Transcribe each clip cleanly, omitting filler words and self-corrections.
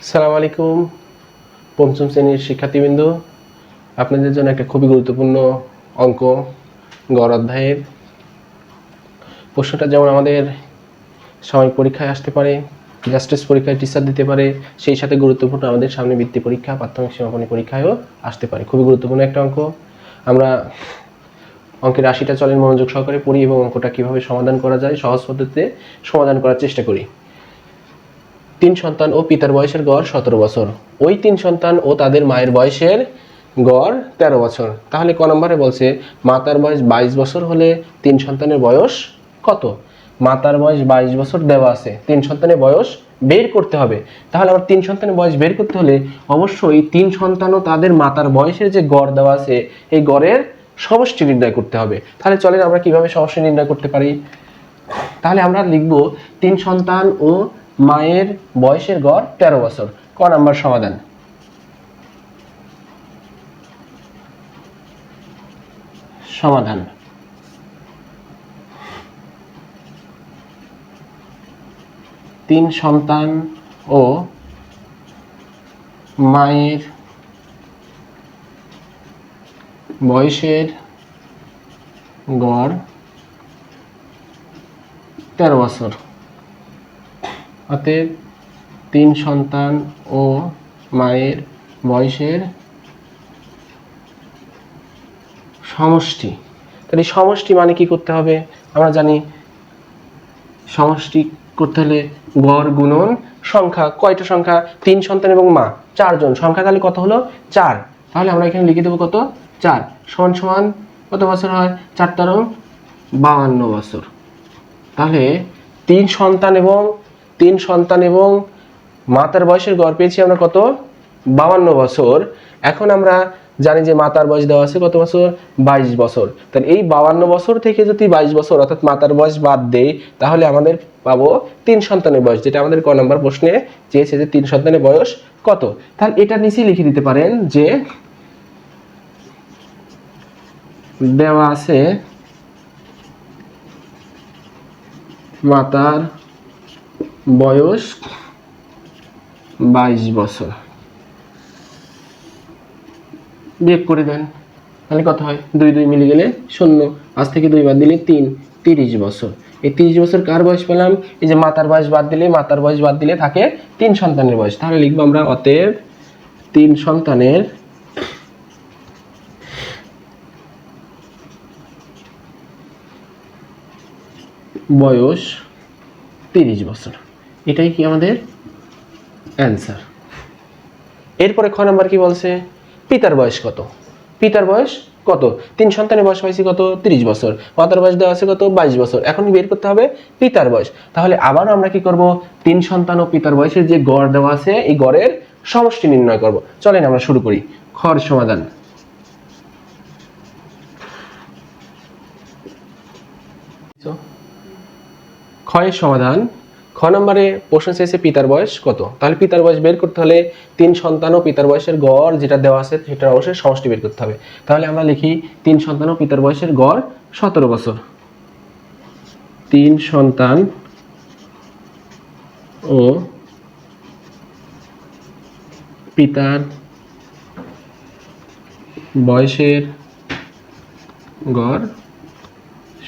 আসসালামু আলাইকুম পঞ্চম শ্রেণীর শিক্ষার্থীবৃন্দ, আপনাদের জন্য একটা খুবই গুরুত্বপূর্ণ অঙ্ক গড় অধ্যায়ের প্রশ্নটা যেমন আমাদের সাময়িক পরীক্ষায় আসতে পারে, জাস্টিস পরীক্ষায় টিচার দিতে পারে, সেই সাথে গুরুত্বপূর্ণ আমাদের সামনে বৃত্তি পরীক্ষা, প্রাথমিক সমাপনী পরীক্ষায়ও আসতে পারে। খুবই গুরুত্বপূর্ণ একটা অঙ্ক। আমরা অঙ্কের রাশিটা চলেন মনোযোগ সহকারে পড়ি এবং অঙ্কটা কীভাবে সমাধান করা যায় সহজ পদ্ধতিতে সমাধান করার চেষ্টা করি। 3 সন্তান ও পিতার বয়সের গড় 17 বছর। ওই 3 সন্তান ও তাদের মায়ের বয়সের গড় 13 বছর। তাহলে ক নম্বরে বলছে মাতার বয়স 22 বছর হলে 3 সন্তানের বয়স কত? মাতার বয়স 22 বছর দেওয়া আছে, 3 সন্তানের বয়স বের করতে হবে। তাহলে আমার 3 সন্তানের বয়স বের করতে হলে অবশ্যই 3 সন্তান ও তাদের মাতার বয়সের যে গড় দেওয়া আছে এই গড়ের সমষ্টি নির্ণয় করতে হবে। তাহলে চলেন আমরা কিভাবে সমষ্টি নির্ণয় করতে পারি। তাহলে আমরা লিখব 3 সন্তান ও মায়ের বয়সের গড় 13 বছর। ক নাম্বার সমাধান। সমাধান 3 সন্তান ও মায়ের বয়সের গড় 13 বছর। অতএব 3 সন্তান ও মায়ের বয়সের সমষ্টি। তাহলে সমষ্টি মানে কি করতে হবে? আমরা জানি সমষ্টি করতে হলে গড় গুণন সংখ্যা। কয়টা সংখ্যা? 3 সন্তান এবং মা 4 জন। সংখ্যা তাহলে কত হলো? 4। তাহলে আমরা এখানে লিখে দেবো কত? 4 সমান সমান কত বছর হয়? 4 তেরো 52 বছর। তাহলে 3 সন্তান এবং মাতার বয়সের গড় পেয়েছি আমরা কত? 52 বছর। এখন আমরা জানি যে মাতার বয়স দেওয়া আছে কত বছর? 22 বছর। তাহলে এই 52 বছর থেকে যদি 22 বছর অর্থাৎ মাতার বয়স বাদ দেই তাহলে আমাদের পাবো 3 সন্তানের বয়স, যেটা আমাদের ক নম্বর প্রশ্নে চেয়েছে যে 3 সন্তানের বয়স কত। তাহলে এটা নিচে লিখে দিতে পারেন যে দেওয়া আছে মাতার বয়স 22 বছর। বিয়োগ করে দেন, তাহলে কত হয়? 2 2 মিলে গেলে 0। আজ থেকে 2 বাদ দিলে 3, 30 বছর। এই 30 বছর কার বয়স পেলাম? এই যে মাতার বয়স বাদ দিলে থাকে 3 সন্তানের বয়স। তাহলে লিখবো আমরা অতএব 3 সন্তানের বয়স 30 বছর। এটাই কি আমাদের অ্যান্সার। এরপরে খ নাম্বার কি বলছে? পিতার বয়স কত? পিতার বয়স কত? 3 সন্তানের বয়স হয়েছে কত? 30 বছর। মাতার বয়স দেওয়া আছে কত? 22 বছর। এখন বের করতে হবে পিতার বয়স। তাহলে আবার আমরা কি করব? 3 সন্তান ও পিতার বয়সের যে গড় দেওয়া আছে এই গড়ের সমষ্টি নির্ণয় করব। চলেন আমরা শুরু করি। খর সমাধান। ক্ষয়ের সমাধান। খ নম্বরে প্রশ্ন চেয়েছে পিতার বয়স কত। তাহলে পিতার বয়স বের করতে হলে 3 সন্তান ও পিতার বয়সের গড় যেটা দেওয়া আছে সেটার অবশ্যই সমষ্টি বের করতে হবে। তাহলে আমরা লিখি 3 সন্তান ও পিতার বয়সের গড় 17 বছর। 3 সন্তান ও পিতার বয়সের গড়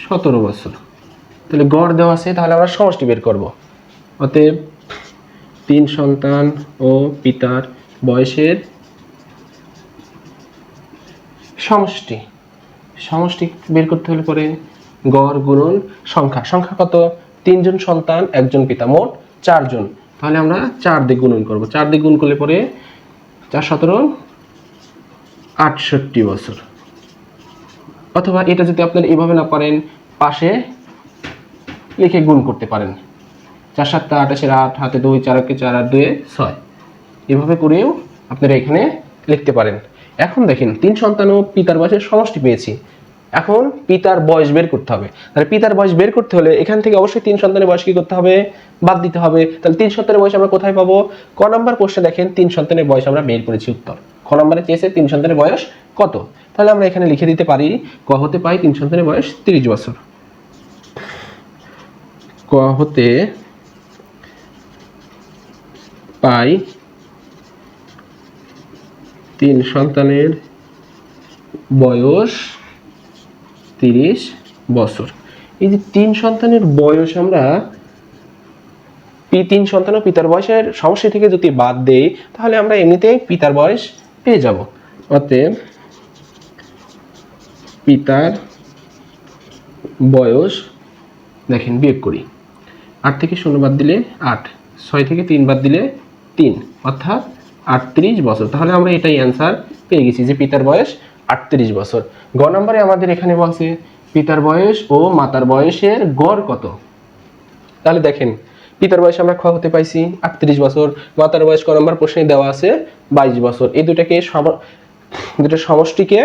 17 বছর। তাহলে গড় দেওয়া আছে, তাহলে আমরা সমষ্টি বের করব। অতএব 3 সন্তান ও পিতার বয়সের সমষ্টি বের করতে হলে পরে গড় গুণন সংখ্যা। সংখ্যা কত? 3 জন সন্তান 1 জন পিতা, মোট 4 জন। তাহলে আমরা 4 দিয়ে গুণন করব। 4 দিয়ে গুণ করলে পরে 4 17 68 বছর। অথবা এটা যদি আপনারা এভাবে না পারেন পাশে লিখে গুণ করতে পারেন। 4 7 28 8 হাতে 2 4 কে 4 আর 2 6। এভাবে করেও আপনারা এখানে লিখতে পারেন। এখন দেখেন 3 সন্তান ও পিতার বয়সের সমষ্টি পেয়েছি। এখন পিতার বয়স বের করতে হবে। তাহলে পিতার বয়স বের করতে হলে এখান থেকে অবশ্যই 3 সন্তানের বয়স কি করতে হবে? বাদ দিতে হবে। তাহলে 3 সন্তানের বয়স আমরা কোথায় পাবো? ক নম্বর প্রশ্নে দেখেন 3 সন্তানের বয়স আমরা বের করেছি উত্তর। খ নম্বরে চেয়েছে 3 সন্তানের বয়স কত। তাহলে আমরা এখানে লিখে দিতে পারি ক হতে পাই 3 সন্তানের বয়স 30 বছর। ক হতে পাই 3 সন্তানের বয়স 30 বছর। এই যে 3 সন্তানের বয়স আমরা 3 সন্তান ও পিতার বয়সের সমষ্টি থেকে যদি বাদ দেই তাহলে আমরা এমনিতেই পিতার বয়স পেয়ে যাব। অতএব পিতার বয়স দেখেন বিয়োগ করি, 8 থেকে 0 বাদ দিলে 8, 6 থেকে 3 বাদ দিলে 3, অর্থাৎ 38 বছর। তাহলে আমরা এটাই অ্যান্সার পেয়ে গেছি যে পিতার বয়স 38 বছর। গ নম্বরে আমাদের এখানে বলছে পিতার বয়স ও মাতার বয়সের গড় কত। তাহলে দেখেন পিতার বয়স আমরা খ হতে পাইছি 38 বছর, মাতার বয়স ক নম্বর প্রশ্নে দেওয়া আছে 22 বছর। এই দুটো সমষ্টিকে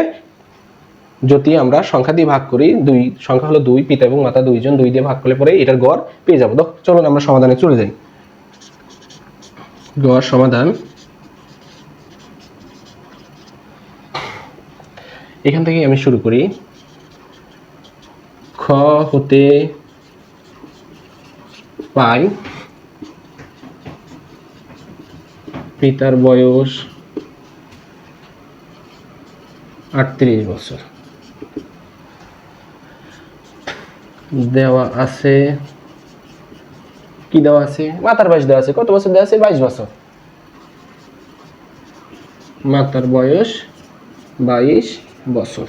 যদি আমরা সংখ্যা দিয়ে ভাগ করি, দুই সংখ্যা হলো 2, পিতা এবং মাতা দুইজন, 2 দিয়ে ভাগ করলে পরে এটার গড় পেয়ে যাবো। চলুন আমরা সমাধানে চলে যাই। গড় সমাধান, এখান থেকে আমি শুরু করি। খ হতে পাই পিতার বয়স 38 বছর, দেওয়া আছে কি দেওয়া আছে, মাতার বয়স দেওয়া আছে, কত বছর দেওয়া আছে 22 বছর, মাতার বয়স 22 বছর।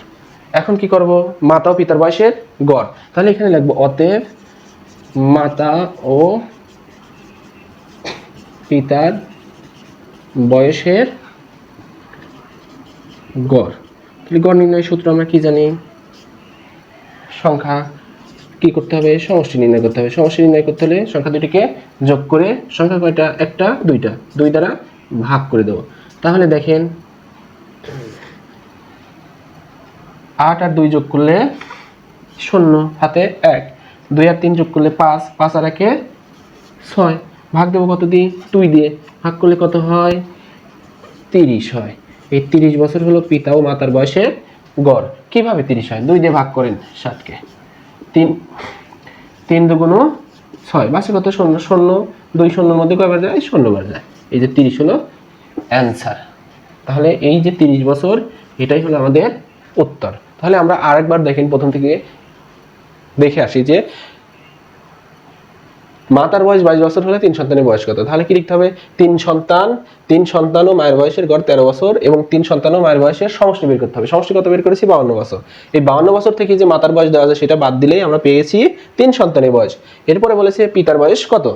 এখন কি করব, মাতা ও পিতার বয়সের গড়। তাহলে এখানে লিখবো অতএব মাতা ও পিতার বয়সের গড়। তাহলে গড় নির্ণয় সূত্র আমরা কি জানি, সংখ্যা কি করতে হবে, সমষ্টি নির্ণয় করতে হবে। সমষ্টি নির্ণয় করতে হলে সংখ্যা দুটিকে যোগ করে, সংখ্যা কয়টা, একটা দুইটা, 2 দ্বারা ভাগ করে দেব। তাহলে দেখেন 8 আর 2 যোগ করলে 0, হাতে 1, 2 আর 3 যোগ করলে 5, 5 আর 1 6, ভাগ দেবো কত দিয়ে, 2 দিয়ে, ভাগ করলে কত হয় 30 হয়। এই 30 বছর হলো পিতা ও মাতার বয়সের গড়। কিভাবে 30 হয়, 2 দিয়ে ভাগ করেন 7কে, 3 দুগুণ 6, বাসে কত 0, 0 2 0 মধ্যে কয়বার যায়, 0 বার যায়। এই যে 30 হলো অ্যান্সার। তাহলে এই যে 30 বছর এটাই হলো আমাদের উত্তর। তাহলে আমরা আরেকবার দেখেন প্রথম থেকে দেখে আসি যে মাতার বয়স 22 বছর হলে 3 সন্তানের বয়স কত। তাহলে কি লিখতে হবে, 3 সন্তান ও মায়ের বয়সের গড় 13 বছর এবং 3 সন্তান ও মায়ের বয়সের সমষ্টি বের করতে হবে। সমষ্টি কত বের করেছি, 52 বছর। এই 52 বছর থেকে যে মাতার বয়স দেওয়া আছে সেটা বাদ দিলেই আমরা পেয়েছি 3 সন্তানের বয়স। এরপরে বলেছে পিতার বয়স কত,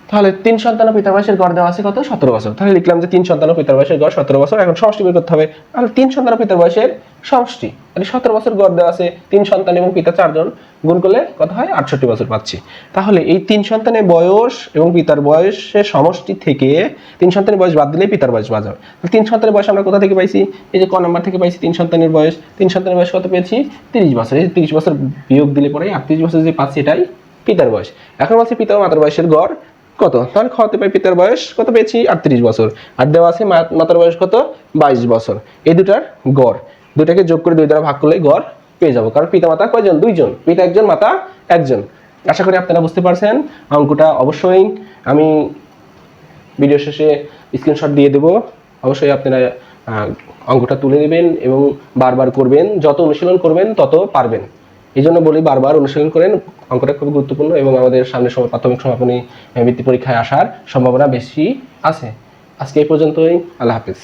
তাহলে 3 সন্তান ও পিতার বয়সের গড় দেওয়া আছে কত, 17 বছর। তাহলে লিখলাম যে 3 সন্তান ও পিতার বয়সের গড় 17 বছর। এখন সমষ্টি বের করতে হবে। তাহলে 3 সন্তান ও পিতার বয়সের সমষ্টি, তাহলে 17 বছর গড় দেওয়া আছে, 3 সন্তান এবং পিতা 4 জন, গুণ করলে কত হয় 68 বছর পাচ্ছি। তাহলে এই 3 সন্তানের বয়স এবং পিতার বয়সের সমষ্টি থেকে 3 সন্তানের বয়স বাদ দিলেই পিতার বয়স বাদ হবে। 3 সন্তানের বয়স আমরা কোথা থেকে পাইছি, এই যে ক নাম্বার থেকে পাইছি। 3 সন্তানের বয়স, 3 সন্তানের বয়স কত পেয়েছি 30 বছর। এই 30 বছর বিয়োগ দিলে পরে 38 বছর যে পাচ্ছি এটাই পিতার বয়স। এখন বলছি পিতা ও মাতার বয়সের গড় কত, তাহলে খতে পাই পিতার বয়স কত পেয়েছি 38 বছর, আর দেওয়া আছে মাতার বয়স কত 22 বছর। এই দুটার গড়, দুটাকে যোগ করে 2 দ্বারা ভাগ করলে গড় পেয়ে যাবো। কারণ পিতা মাতা কয়জন, 2 জন, পিতা 1 জন, মাতা 1 জন। আশা করি আপনারা বুঝতে পারছেন। অঙ্কটা অবশ্যই আমি ভিডিও শেষে স্ক্রিনশট দিয়ে দেবো। অবশ্যই আপনারা অঙ্কটা তুলে নেবেন এবং বারবার করবেন। যত অনুশীলন করবেন তত পারবেন। এই জন্য বলি বারবার অনুশীলন করেন। অঙ্কটা খুব গুরুত্বপূর্ণ এবং আমাদের সামনে প্রাথমিক সমাপনী বৃত্তি পরীক্ষায় আসার সম্ভাবনা বেশি আছে। আজকে এই পর্যন্তই। আল্লাহ হাফেজ।